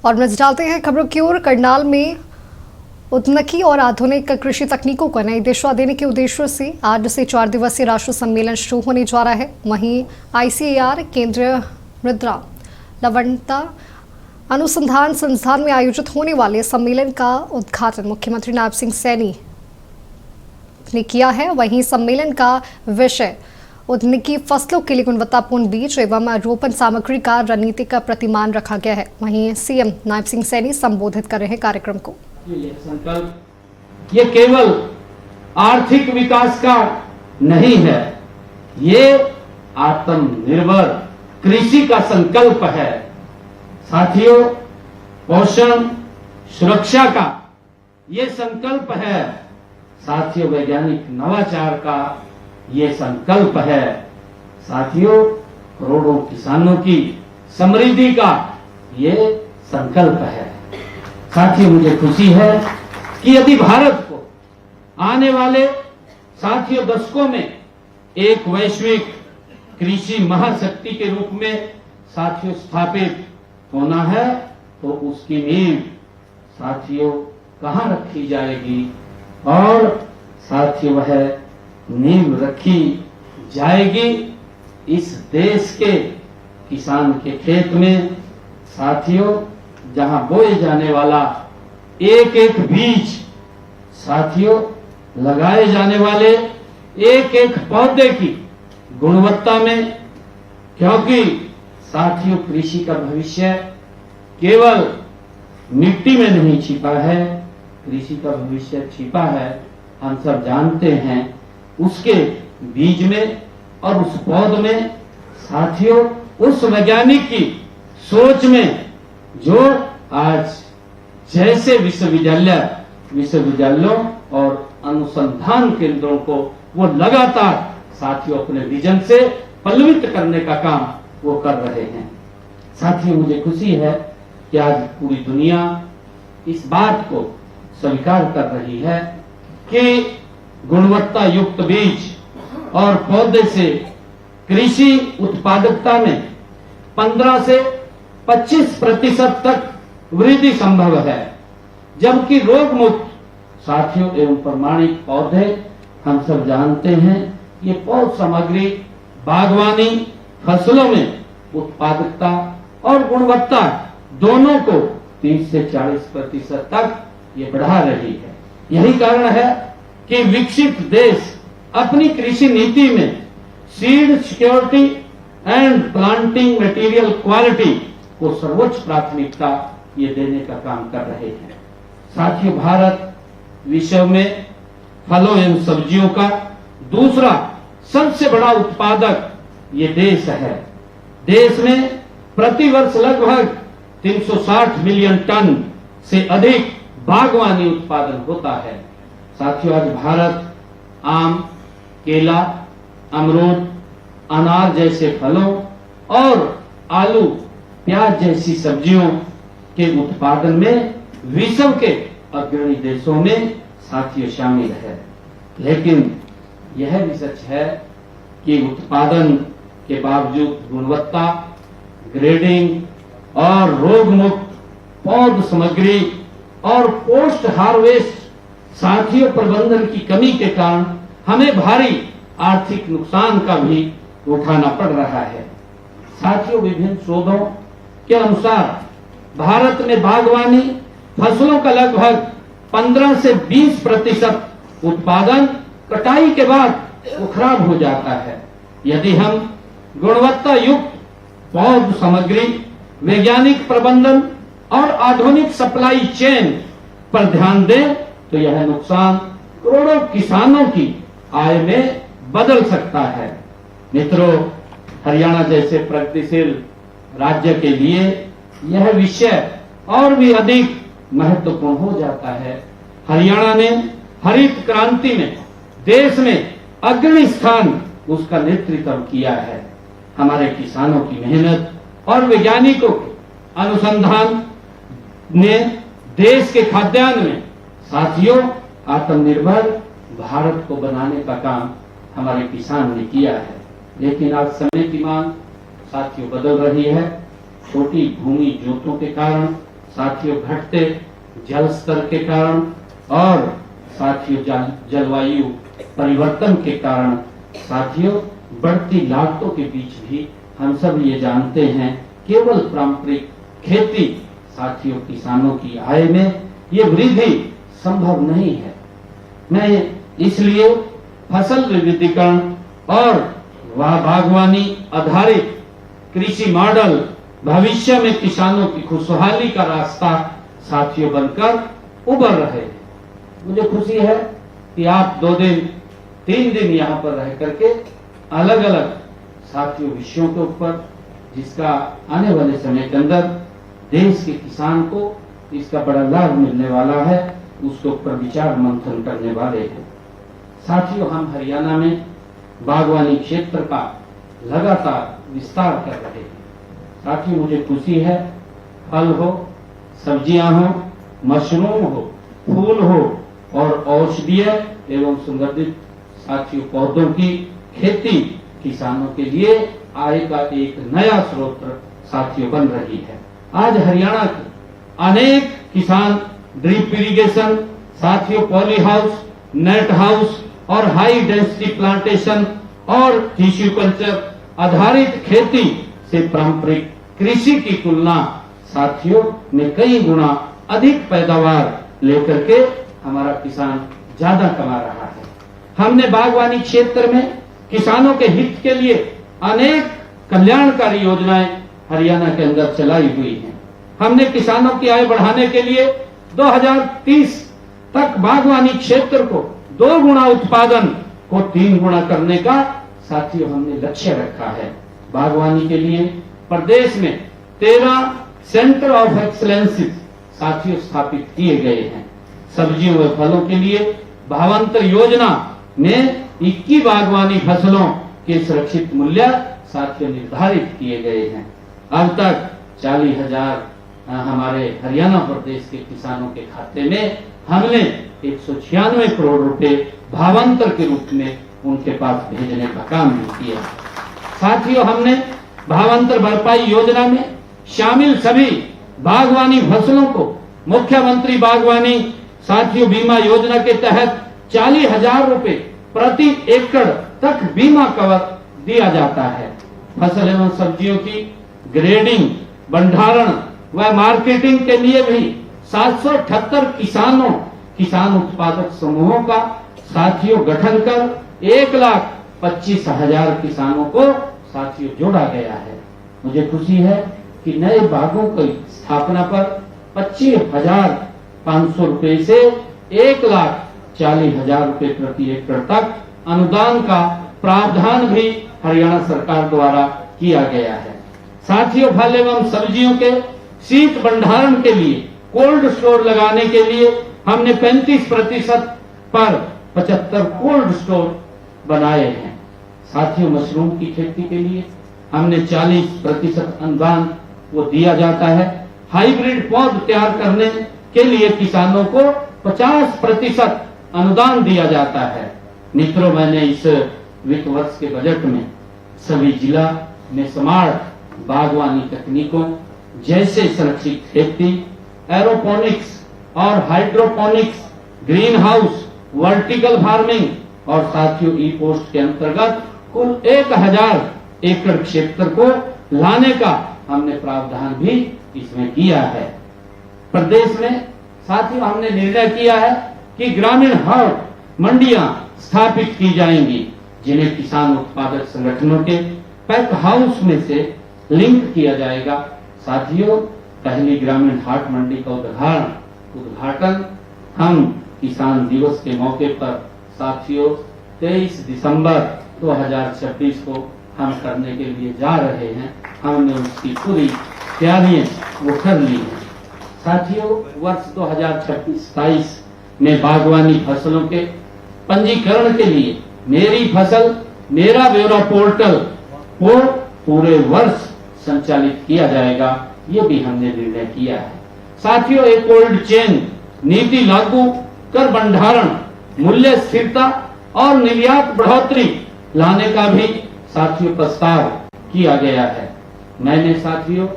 और नजर डालते हैं खबरों की ओर। करनाल में उद्यमी और आधुनिक कृषि तकनीकों को नई दिशा देने के उद्देश्य से आज से 4 दिवसीय राष्ट्रीय सम्मेलन शुरू होने जा रहा है। वहीं ICAR केंद्रीय मृदा लवणता अनुसंधान संस्थान में आयोजित होने वाले सम्मेलन का उद्घाटन मुख्यमंत्री नायब सिंह सैनी ने किया है। वहीं सम्मेलन का विषय उद्यमी फसलों के लिए गुणवत्तापूर्ण बीज एवं रोपण सामग्री का रणनीतिक प्रतिमान रखा गया है। वहीं CM नायब सिंह सैनी संबोधित कर रहे हैं कार्यक्रम को। ये संकल्प ये केवल आर्थिक विकास का नहीं है, ये आत्मनिर्भर कृषि का संकल्प है। साथियों, पोषण सुरक्षा का ये संकल्प है। साथियों, वैज्ञानिक नवाचार का ये संकल्प है। साथियों, करोड़ों किसानों की समृद्धि का ये संकल्प है। साथियों, मुझे खुशी है कि यदि भारत को आने वाले साथियों दशकों में एक वैश्विक कृषि महाशक्ति के रूप में साथियों स्थापित होना है, तो उसकी नींव साथियों कहां रखी जाएगी? और साथियों, वह नींव रखी जाएगी इस देश के किसान के खेत में। साथियों, जहां बोए जाने वाला एक एक बीज, साथियों लगाए जाने वाले एक एक पौधे की गुणवत्ता में, क्योंकि साथियों कृषि का भविष्य केवल मिट्टी में नहीं छिपा है, कृषि का भविष्य छिपा है, हम सब जानते हैं, उसके बीज में और उस पौध में। साथियों, उस वैज्ञानिक की सोच में जो आज जैसे विश्वविद्यालयों और अनुसंधान केंद्रों को वो लगातार साथियों अपने विजन से पल्लवित करने का काम वो कर रहे हैं। साथियों, मुझे खुशी है कि आज पूरी दुनिया इस बात को स्वीकार कर रही है कि गुणवत्ता युक्त बीज और पौधे से कृषि उत्पादकता में 15 से 25% तक वृद्धि संभव है, जबकि रोग मुक्त साथियों एवं प्रमाणित पौधे हम सब जानते हैं, ये पौध सामग्री बागवानी फसलों में उत्पादकता और गुणवत्ता दोनों को 30 से 40% तक ये बढ़ा रही है। यही कारण है कि विकसित देश अपनी कृषि नीति में seed security and planting material quality को सर्वोच्च प्राथमिकता ये देने का काम कर रहे हैं। साथियों, भारत विश्व में फलों एवं सब्जियों का दूसरा सबसे बड़ा उत्पादक ये देश है। देश में प्रतिवर्ष लगभग 360 मिलियन टन से अधिक बागवानी उत्पादन होता है। साथियों, आज भारत आम, केला, अमरूद, अनार जैसे फलों और आलू, प्याज जैसी सब्जियों के उत्पादन में विश्व के अग्रणी देशों में साथियों शामिल है। लेकिन यह भी सच है कि उत्पादन के बावजूद गुणवत्ता, ग्रेडिंग और रोग मुक्त पौध सामग्री और पोस्ट हार्वेस्ट साथियों प्रबंधन की कमी के कारण हमें भारी आर्थिक नुकसान का भी उठाना पड़ रहा है। साथियों, विभिन्न शोधों के अनुसार भारत में बागवानी फसलों का लगभग 15 से 20% उत्पादन कटाई के बाद वो खराब हो जाता है। यदि हम गुणवत्ता युक्त पौध सामग्री, वैज्ञानिक प्रबंधन और आधुनिक सप्लाई चेन पर ध्यान दें तो यह नुकसान करोड़ों किसानों की आय में बदल सकता है। मित्रों, हरियाणा जैसे प्रगतिशील राज्य के लिए यह विषय और भी अधिक महत्वपूर्ण हो जाता है। हरियाणा ने हरित क्रांति में देश में अग्रणी स्थान उसका नेतृत्व किया है। हमारे किसानों की मेहनत और वैज्ञानिकों के अनुसंधान ने देश के खाद्यान्न में साथियों आत्मनिर्भर भारत को बनाने का काम हमारे किसान ने किया है। लेकिन आज समय की मांग साथियों बदल रही है। छोटी भूमि जोतों के कारण साथियों घटते जल स्तर के कारण और साथियों जलवायु परिवर्तन के कारण साथियों बढ़ती लागतों के बीच भी हम सब ये जानते हैं केवल पारंपरिक खेती साथियों किसानों की आय में ये वृद्धि संभव नहीं है। मैं इसलिए फसल विविधीकरण और बागवानी आधारित कृषि मॉडल भविष्य में किसानों की खुशहाली का रास्ता साथियों बनकर उभर रहे हैं। मुझे खुशी है कि आप 2 दिन 3 दिन यहाँ पर रह करके अलग अलग साथियों विषयों के ऊपर जिसका आने वाले समय के अंदर देश के किसान को इसका बड़ा लाभ मिलने वाला है उसके ऊपर विचार मंथन करने वाले हैं। साथियों हम हरियाणा में बागवानी क्षेत्र का लगातार विस्तार कर रहे हैं। साथियों मुझे खुशी है फल हो सब्जियां हो मशरूम हो फूल हो और औषधीय एवं सुगंधित साथियों पौधों की खेती किसानों के लिए आय का एक नया स्रोत साथियों बन रही है। आज हरियाणा के अनेक किसान ड्रिप इरिगेशन साथियों पॉली हाउस नेट हाउस और हाई डेंसिटी प्लांटेशन और टिश्यू कल्चर आधारित खेती से पारंपरिक कृषि की तुलना साथियों में कई गुना अधिक पैदावार लेकर के हमारा किसान ज्यादा कमा रहा है। हमने बागवानी क्षेत्र में किसानों के हित के लिए अनेक कल्याणकारी योजनाएं हरियाणा के अंदर चलाई हुई हैं। हमने किसानों की आय बढ़ाने के लिए 2030 तक बागवानी क्षेत्र को 2 गुना उत्पादन को 3 गुना करने का साथियों हमने लक्ष्य रखा है। बागवानी के लिए प्रदेश में 13 सेंटर ऑफ एक्सीलेंस साथियों स्थापित किए गए हैं। सब्जियों व फलों के लिए भावांतर योजना में 21 बागवानी फसलों के सुरक्षित मूल्य साथियों निर्धारित किए गए हैं। अब तक 40,000 हमारे हरियाणा प्रदेश के किसानों के खाते में हमने 196 करोड़ रुपए भावांतर के रूप में उनके पास भेजने का काम भी किया। साथियों हमने भावांतर भरपाई योजना में शामिल सभी बागवानी फसलों को मुख्यमंत्री बागवानी साथियों बीमा योजना के तहत 40,000 रुपए प्रति एकड़ तक बीमा कवर दिया जाता है। फसल एवं सब्जियों की ग्रेडिंग भंडारण व मार्केटिंग के लिए भी 778 किसान उत्पादक समूहों का साथियों गठन कर 1,25,000 किसानों को साथियों जोड़ा गया है। मुझे खुशी है कि नए बागों की स्थापना पर 25,500 रुपए से 1,40,000 रुपए प्रति एकड़ तक अनुदान का प्रावधान भी हरियाणा सरकार द्वारा किया गया है। साथियों फल एवं सब्जियों के शीत भंडारण के लिए कोल्ड स्टोर लगाने के लिए हमने 35% पर 75 कोल्ड स्टोर बनाए हैं। साथियों मशरूम की खेती के लिए हमने 40% अनुदान वो दिया जाता है। हाइब्रिड पौध तैयार करने के लिए किसानों को 50% अनुदान दिया जाता है। मित्रों मैंने इस वित्त वर्ष के बजट में सभी जिला में स्मार्ट बागवानी तकनीकों जैसे संरक्षित खेती एरोपोनिक्स और hydroponics green house vertical farming और साथियों ई पोस्ट के अंतर्गत कुल 1,000 एकड़ क्षेत्र को लाने का हमने प्रावधान भी इसमें किया है। प्रदेश में साथियों हमने निर्णय किया है कि ग्रामीण हाट मंडियां स्थापित की जाएंगी जिन्हें किसान उत्पादक संगठनों के पैक हाउस में से लिंक किया जाएगा। साथियों पहली ग्रामीण हाट मंडी का उद्घाटन हम किसान दिवस के मौके पर साथियों 23 दिसंबर 2026 को हम करने के लिए जा रहे हैं। हमने उसकी पूरी तैयारियां वो कर ली है। साथियों वर्ष 2026-27 में बागवानी फसलों के पंजीकरण के लिए मेरी फसल मेरा ब्यौरा पोर्टल को पूरे वर्ष संचालित किया जाएगा, ये भी हमने निर्णय किया है। साथियों एक कोल्ड चेन नीति लागू कर भंडारण मूल्य स्थिरता और निर्यात बढ़ोतरी लाने का भी साथियों प्रस्ताव किया गया है। मैंने साथियों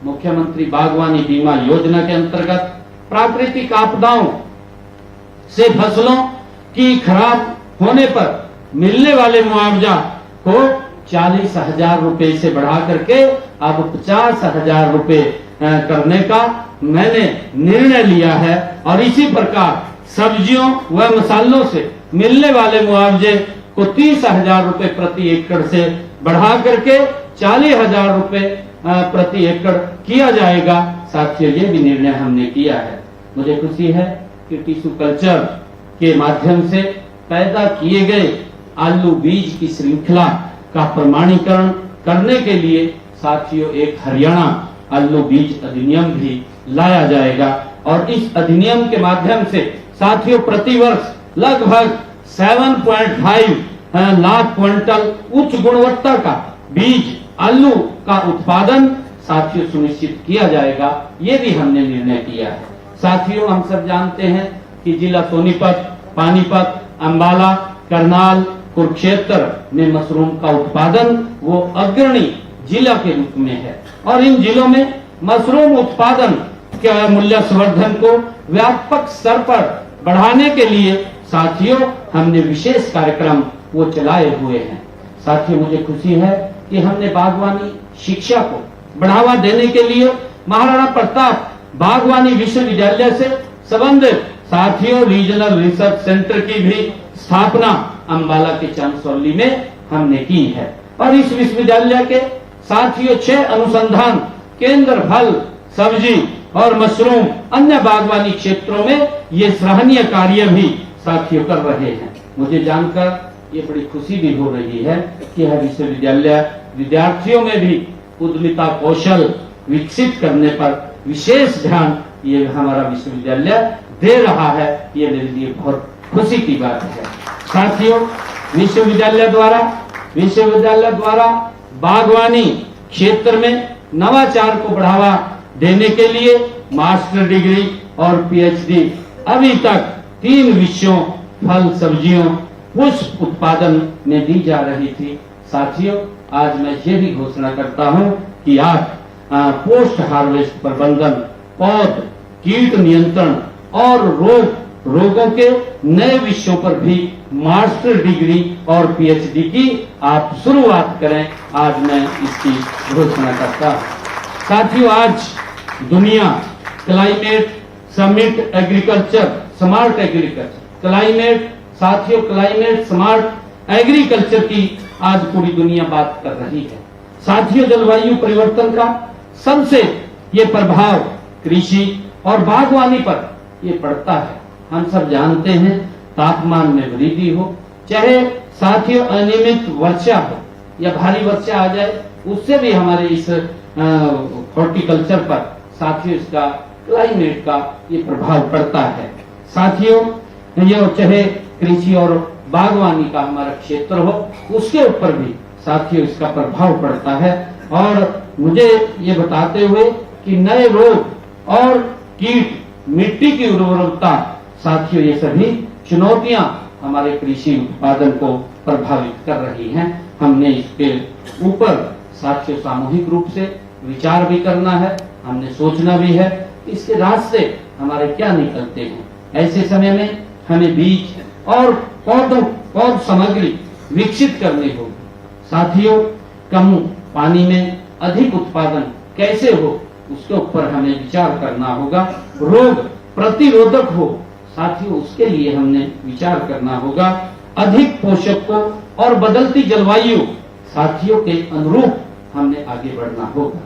मुख्यमंत्री बागवानी बीमा योजना के अंतर्गत प्राकृतिक आपदाओं से फसलों की खराब होने पर मिलने वाले मुआवजा को 40,000 रुपए से बढ़ा करके अब 50,000 रुपए करने का मैंने निर्णय लिया है। और इसी प्रकार सब्जियों व मसालों से मिलने वाले मुआवजे को 30,000 रुपए प्रति एकड़ से बढ़ा करके 40,000 रुपए प्रति एकड़ किया जाएगा। साथियों, ये भी निर्णय हमने किया है। मुझे खुशी है कि टिश्यू कल्चर के माध्यम से पैदा किए गए आलू बीज की श्रृंखला का प्रमाणीकरण करने के लिए साथियों एक हरियाणा आलू बीज अधिनियम भी लाया जाएगा। और इस अधिनियम के माध्यम से साथियों प्रतिवर्ष लगभग 7.5 लाख क्विंटल उच्च गुणवत्ता का बीज आलू का उत्पादन साथियों सुनिश्चित किया जाएगा। ये भी हमने निर्णय किया है। साथियों, हम सब जानते हैं कि जिला सोनीपत, पानीपत, अंबाला, करनाल, कुरुक्षेत्र में मशरूम का उत्पादन वो अग्रणी जिला के रूप में है। और इन जिलों में मशरूम उत्पादन के मूल्य संवर्धन को व्यापक स्तर पर बढ़ाने के लिए साथियों हमने विशेष कार्यक्रम वो चलाए हुए हैं। साथियों, मुझे खुशी है कि हमने बागवानी शिक्षा को बढ़ावा देने के लिए महाराणा प्रताप बागवानी विश्वविद्यालय से संबंधित साथियों रीजनल रिसर्च सेंटर की भी स्थापना अंबाला के चांसौली में हमने की है। और इस विश्वविद्यालय के साथियों 6 अनुसंधान केंद्र फल, सब्जी और मशरूम अन्य बागवानी क्षेत्रों में ये सराहनीय कार्य भी साथियों कर रहे हैं। मुझे जानकर ये बड़ी खुशी भी हो रही है कि यह विश्वविद्यालय विद्यार्थियों में भी उद्यमिता कौशल विकसित करने पर विशेष ध्यान ये हमारा विश्वविद्यालय दे रहा है। ये मेरे लिए बहुत खुशी की बात है। साथियों, विश्वविद्यालय द्वारा बागवानी क्षेत्र में नवाचार को बढ़ावा देने के लिए मास्टर डिग्री और पीएचडी अभी तक 3 विषयों फल, सब्जियों, पुष्प उत्पादन में दी जा रही थी। साथियों, आज मैं ये भी घोषणा करता हूं कि आज पोस्ट हार्वेस्ट प्रबंधन, पौध, कीट नियंत्रण और रोगों के नए विषयों पर भी मास्टर डिग्री और पीएचडी की आप शुरुआत करें। आज मैं इसकी घोषणा करता हूं। साथियों, आज दुनिया climate summit agriculture smart agriculture climate smart agriculture की आज पूरी दुनिया बात कर रही है। साथियों, जलवायु परिवर्तन का सबसे ये प्रभाव कृषि और बागवानी पर ये पड़ता है। हम सब जानते हैं तापमान में वृद्धि हो, चाहे साथियों अनियमित वर्षा हो या भारी वर्षा आ जाए, उससे भी हमारे इस हॉर्टिकल्चर पर साथियों इसका क्लाइमेट का ये प्रभाव पड़ता है। साथियों, ये चाहे कृषि और बागवानी का हमारा क्षेत्र हो, उसके ऊपर भी साथियों इसका प्रभाव पड़ता है। और मुझे ये बताते हुए कि नए रोग और कीट, मिट्टी की उर्वरकता, साथियों ये सभी चुनौतियां हमारे कृषि उत्पादन को प्रभावित कर रही हैं। हमने इसके ऊपर साथियों सामूहिक रूप से विचार भी करना है, हमने सोचना भी है इसके रास्ते हमारे क्या निकलते हैं। ऐसे समय में हमें बीज और पौध सामग्री विकसित करनी होगी। साथियों, कम पानी में अधिक उत्पादन कैसे हो, उसके ऊपर हमें विचार करना होगा। रोग प्रतिरोधक हो, साथियों उसके लिए हमने विचार करना होगा। अधिक पोषक को और बदलती जलवायु साथियों के अनुरूप हमने आगे बढ़ना होगा।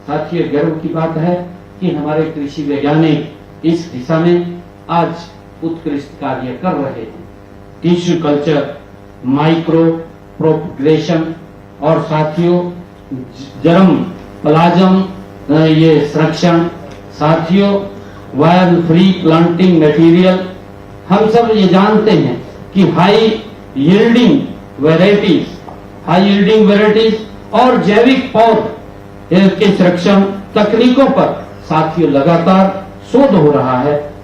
साथियों, गर्व की बात है कि हमारे कृषि वैज्ञानिक इस दिशा में आज उत्कृष्ट कार्य कर रहे हैं। टिश्यू कल्चर, माइक्रो प्रोपगेशन और साथियों जर्म प्लाज्म ये संरक्षण, साथियों वायर फ्री प्लांटिंग मटेरियल, हम सब ये जानते हैं कि हाई यील्डिंग वेराइटीज और जैविक पौध के संरक्षण तकनीकों पर साथियों लगातार शोध हो रहा है।